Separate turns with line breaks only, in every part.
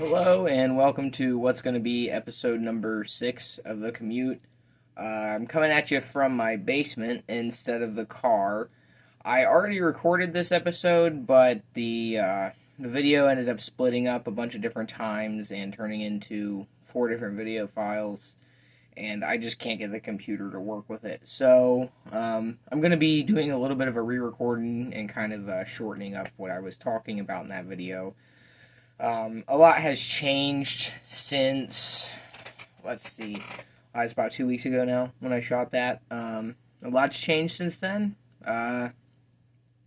Hello, and welcome to what's going to be episode number 6 of the Commute. I'm coming at you from my basement instead of the car. I already recorded this episode, but the video ended up splitting up a bunch of different times and turning into 4 different video files, and I just can't get the computer to work with it. So I'm going to be doing a little bit of a re-recording and kind of shortening up what I was talking about in that video. A lot has changed since, let's see, it's about 2 weeks ago now when I shot that. A lot's changed since then. I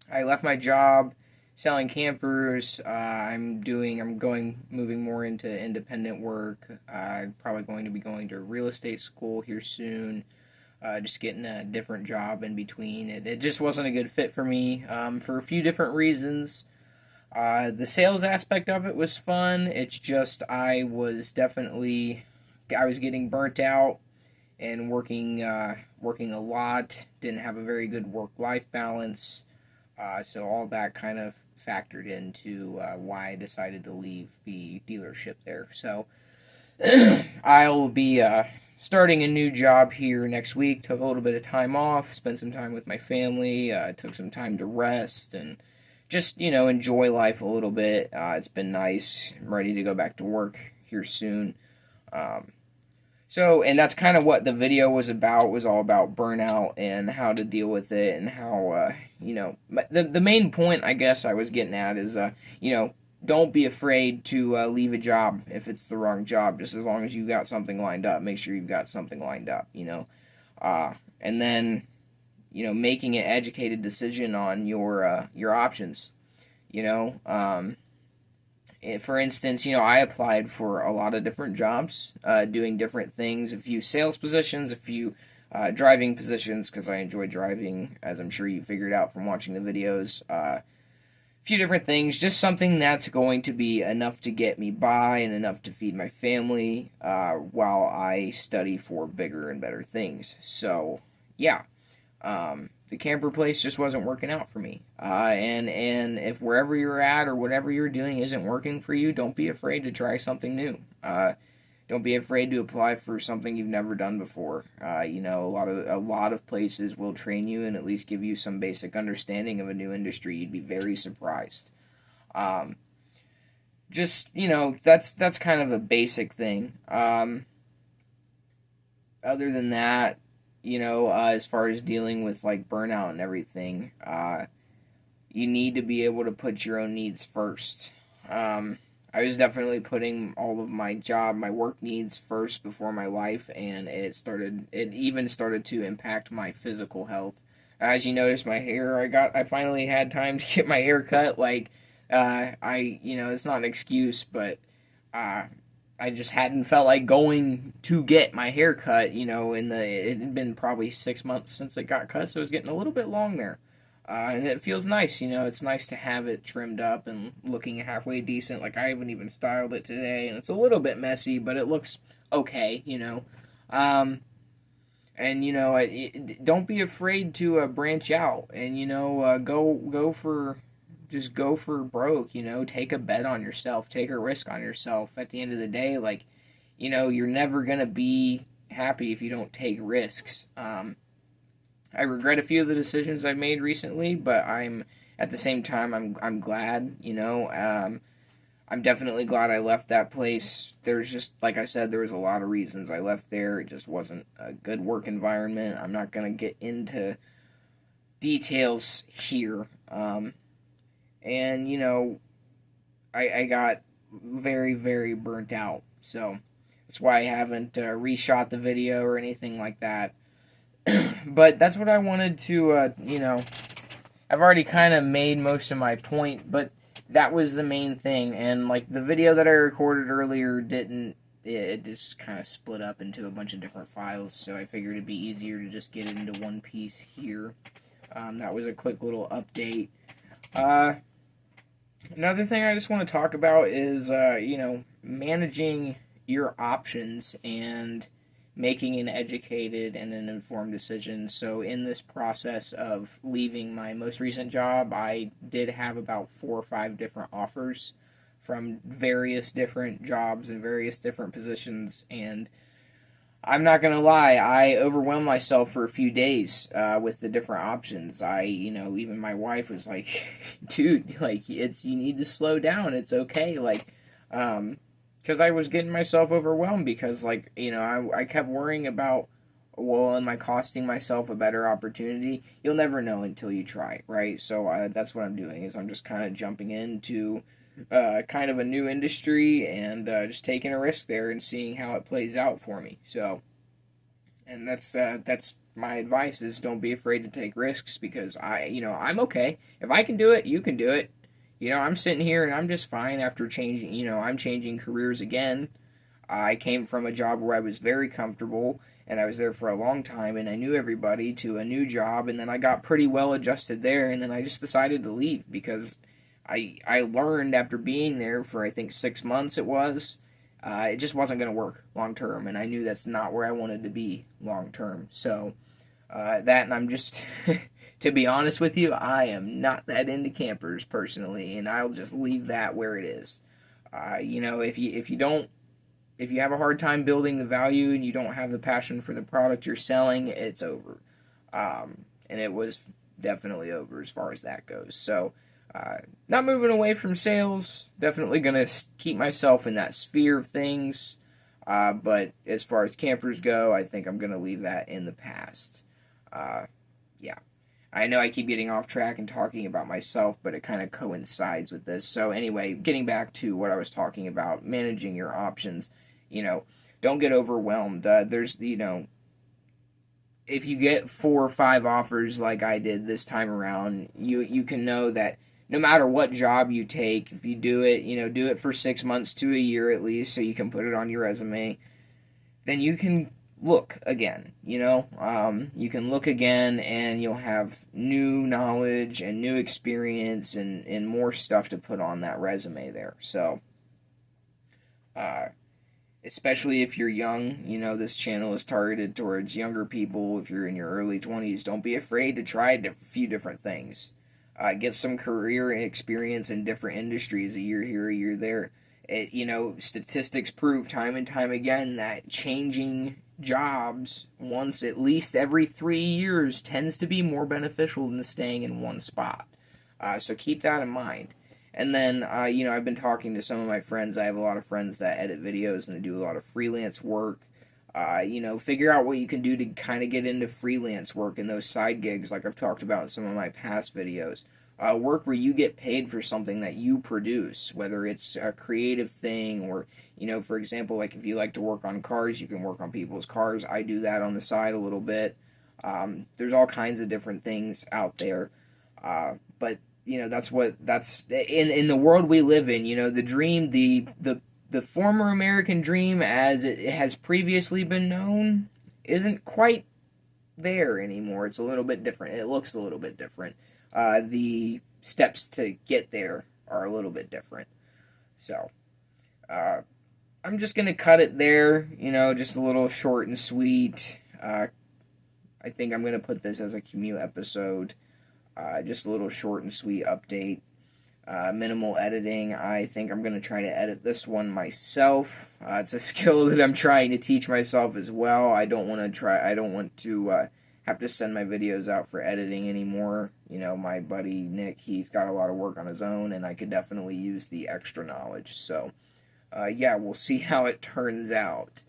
left my job selling campers. Moving more into independent work. I'm probably going to be going to real estate school here soon. Just getting a different job in between. It just wasn't a good fit for me for a few different reasons. The sales aspect of it was fun. It's just I was getting burnt out and working a lot. Didn't have a very good work-life balance. So all that kind of factored into why I decided to leave the dealership there. So I'll be starting a new job here next week. Took a little bit of time off, spent some time with my family, took some time to rest and just, enjoy life a little bit. It's been nice. I'm ready to go back to work here soon. And that's kind of what the video was about. It was all about burnout and how to deal with it and how, the main point I guess I was getting at is, don't be afraid to leave a job if it's the wrong job, just as long as you've got something lined up. Make sure you've got something lined up, and then making an educated decision on your options. For instance, I applied for a lot of different jobs, doing different things, a few sales positions, a few driving positions, because I enjoy driving, as I'm sure you figured out from watching the videos. A few different things, just something that's going to be enough to get me by and enough to feed my family while I study for bigger and better things. So, yeah. The camper place just wasn't working out for me. And if wherever you're at or whatever you're doing isn't working for you, don't be afraid to try something new. Don't be afraid to apply for something you've never done before. A lot of places will train you and at least give you some basic understanding of a new industry. You'd be very surprised. That's kind of a basic thing. Other than that, as far as dealing with like burnout and everything, you need to be able to put your own needs first. I was definitely putting all of my work needs first before my life, and it even started to impact my physical health. As you notice, my hair, I finally had time to get my hair cut. It's not an excuse, but, I just hadn't felt like going to get my hair cut, it had been probably 6 months since it got cut, so it was getting a little bit long there. And it feels nice, it's nice to have it trimmed up and looking halfway decent. Like, I haven't even styled it today, and it's a little bit messy, but it looks okay, don't be afraid to branch out and, go for broke, take a bet on yourself, take a risk on yourself. At the end of the day, you're never going to be happy if you don't take risks. I regret a few of the decisions I've made recently, but at the same time, I'm glad, I'm definitely glad I left that place. There's just, like I said, there was a lot of reasons I left there. It just wasn't a good work environment. I'm not going to get into details here. I got very, very burnt out. So that's why I haven't reshot the video or anything like that. But that's what I wanted to, I've already kind of made most of my point, but that was the main thing. And, the video that I recorded earlier it just kind of split up into a bunch of different files, so I figured it'd be easier to just get it into one piece here. That was a quick little update. Another thing I just want to talk about is, managing your options and making an educated and an informed decision. So in this process of leaving my most recent job, I did have about 4 or 5 different offers from various different jobs and various different positions, and I'm not gonna lie, I overwhelmed myself for a few days with the different options. Even my wife was like, "Dude, like you need to slow down. It's okay." Because I was getting myself overwhelmed because, I kept worrying about, well, am I costing myself a better opportunity? You'll never know until you try, right? So that's what I'm doing. Is I'm just kind of jumping into kind of a new industry and just taking a risk there and seeing how it plays out for me. So, and that's my advice: is don't be afraid to take risks, because I'm okay. If I can do it, you can do it. I'm sitting here and I'm just fine after changing. I'm changing careers again. I came from a job where I was very comfortable and I was there for a long time and I knew everybody, to a new job, and then I got pretty well adjusted there, and then I just decided to leave because I learned after being there for, I think, 6 months it just wasn't going to work long term, and I knew that's not where I wanted to be long term. So and I'm just to be honest with you, I am not that into campers personally, and I'll just leave that where it is. If you have a hard time building the value and you don't have the passion for the product you're selling, it's over. And it was definitely over as far as that goes. So, not moving away from sales. Definitely going to keep myself in that sphere of things. But as far as campers go, I think I'm going to leave that in the past. Yeah. I know I keep getting off track and talking about myself, but it kind of coincides with this. So anyway, getting back to what I was talking about, managing your options, don't get overwhelmed. If you get 4 or 5 offers like I did this time around, you can know that no matter what job you take, if you do it, do it for 6 months to a year at least, so you can put it on your resume, then you can look again, you can look again and you'll have new knowledge and new experience and more stuff to put on that resume there. So, especially if you're young, this channel is targeted towards younger people. If you're in your early 20s, don't be afraid to try a few different things. Get some career experience in different industries, a year here, a year there. Statistics prove time and time again that changing jobs once at least every 3 years tends to be more beneficial than staying in one spot. So keep that in mind. And then, I've been talking to some of my friends. I have a lot of friends that edit videos and they do a lot of freelance work. Figure out what you can do to kind of get into freelance work and those side gigs like I've talked about in some of my past videos. Work where you get paid for something that you produce, whether it's a creative thing or, for example, like if you like to work on cars, you can work on people's cars. I do that on the side a little bit. There's all kinds of different things out there. But that's in the world we live in, the dream, the former American dream as it has previously been known isn't quite there anymore. It's a little bit different. It looks a little bit different. The steps to get there are a little bit different. So, I'm just going to cut it there, just a little short and sweet. I think I'm going to put this as a commute episode. Just a little short and sweet update. Minimal editing. I think I'm going to try to edit this one myself. It's a skill that I'm trying to teach myself as well. I don't want to have to send my videos out for editing anymore. My buddy Nick, he's got a lot of work on his own, and I could definitely use the extra knowledge. So, we'll see how it turns out.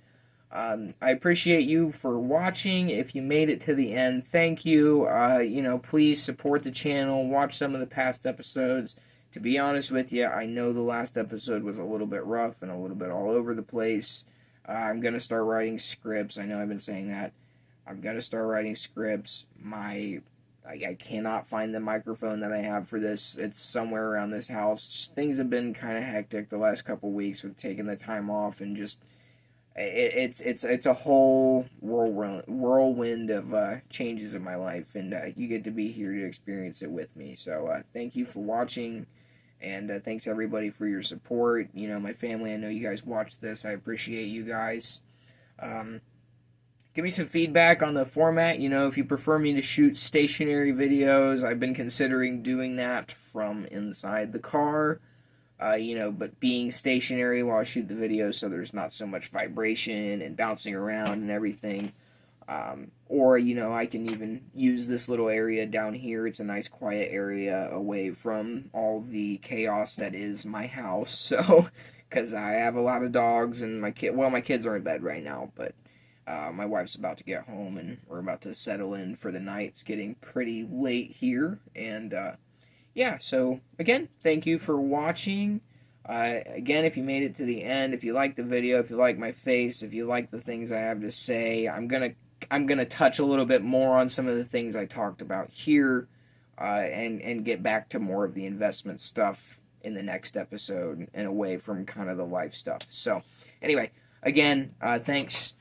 I appreciate you for watching. If you made it to the end, thank you. Please support the channel. Watch some of the past episodes. To be honest with you, I know the last episode was a little bit rough and a little bit all over the place. I'm going to start writing scripts. I know I've been saying that. I'm going to start writing scripts. I cannot find the microphone that I have for this. It's somewhere around this house. Things have been kind of hectic the last couple weeks with taking the time off and just it's a whole whirlwind of changes in my life, and you get to be here to experience it with me. So thank you for watching, and thanks everybody for your support. My family, I know you guys watch this. I appreciate you guys. Give me some feedback on the format. If you prefer me to shoot stationary videos, I've been considering doing that from inside the car. but being stationary while I shoot the video so there's not so much vibration and bouncing around and everything. Or, I can even use this little area down here. It's a nice quiet area away from all the chaos that is my house. So, because I have a lot of dogs and my kids are in bed right now, but my wife's about to get home and we're about to settle in for the night. It's getting pretty late here. And, yeah, so again, thank you for watching. Again, if you made it to the end, if you like the video, if you like my face, if you like the things I have to say, I'm gonna touch a little bit more on some of the things I talked about here, and get back to more of the investment stuff in the next episode and away from kind of the life stuff. So, anyway, again, thanks